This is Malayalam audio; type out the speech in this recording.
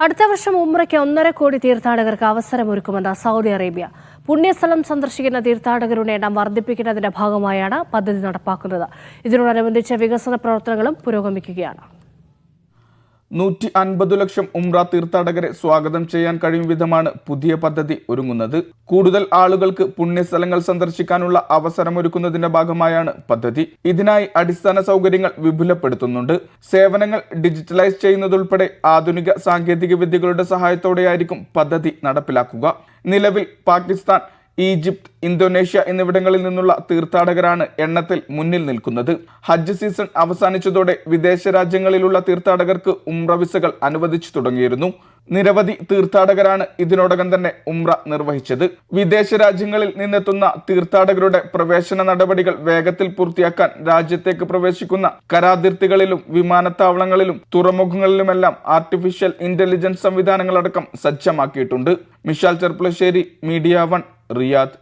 അടുത്ത വർഷം ഉംറയ്ക്ക് 1.5 കോടി തീർത്ഥാടകർക്ക് അവസരമൊരുക്കുമെന്ന് സൗദി അറേബ്യ. പുണ്യസ്ഥലം സന്ദർശിക്കുന്ന തീർത്ഥാടകരുടെ എണ്ണം വർദ്ധിപ്പിക്കുന്നതിന്റെ ഭാഗമായാണ് പദ്ധതി നടപ്പാക്കുന്നത്. ഇതിനോടനുബന്ധിച്ച് വികസന പ്രവർത്തനങ്ങളും പുരോഗമിക്കുകയാണ്. 150 ലക്ഷം ഉംറ തീർത്ഥാടകരെ സ്വാഗതം ചെയ്യാൻ കഴിയും വിധമാണ് പുതിയ പദ്ധതി ഒരുങ്ങുന്നത്. കൂടുതൽ ആളുകൾക്ക് പുണ്യസ്ഥലങ്ങൾ സന്ദർശിക്കാനുള്ള അവസരമൊരുക്കുന്നതിന്റെ ഭാഗമായാണ് പദ്ധതി. ഇതിനായി അടിസ്ഥാന സൗകര്യങ്ങൾ വിപുലപ്പെടുത്തുന്നുണ്ട്. സേവനങ്ങൾ ഡിജിറ്റലൈസ് ചെയ്യുന്നതുൾപ്പെടെ ആധുനിക സാങ്കേതിക വിദ്യകളുടെ സഹായത്തോടെയായിരിക്കും പദ്ധതി നടപ്പിലാക്കുക. നിലവിൽ പാകിസ്ഥാൻ, ഈജിപ്ത്, ഇന്തോനേഷ്യ എന്നിവിടങ്ങളിൽ നിന്നുള്ള തീർത്ഥാടകരാണ് എണ്ണത്തിൽ മുന്നിൽ നിൽക്കുന്നത്. ഹജ്ജ് സീസൺ അവസാനിച്ചതോടെ വിദേശ രാജ്യങ്ങളിലുള്ള തീർത്ഥാടകർക്ക് ഉംറ വിസകൾ അനുവദിച്ചു തുടങ്ങിയിരുന്നു. നിരവധി തീർത്ഥാടകരാണ് ഇതിനോടകം തന്നെ ഉംറ നിർവഹിച്ചത്. വിദേശ രാജ്യങ്ങളിൽ നിന്നെത്തുന്ന തീർത്ഥാടകരുടെ പ്രവേശന നടപടികൾ വേഗത്തിൽ പൂർത്തിയാക്കാൻ രാജ്യത്തേക്ക് പ്രവേശിക്കുന്ന കരാതിർത്തികളിലും വിമാനത്താവളങ്ങളിലും തുറമുഖങ്ങളിലുമെല്ലാം ആർട്ടിഫിഷ്യൽ ഇന്റലിജൻസ് സംവിധാനങ്ങളടക്കം സജ്ജമാക്കിയിട്ടുണ്ട്. Mishal Cherpulassery, media 1, Riyadh.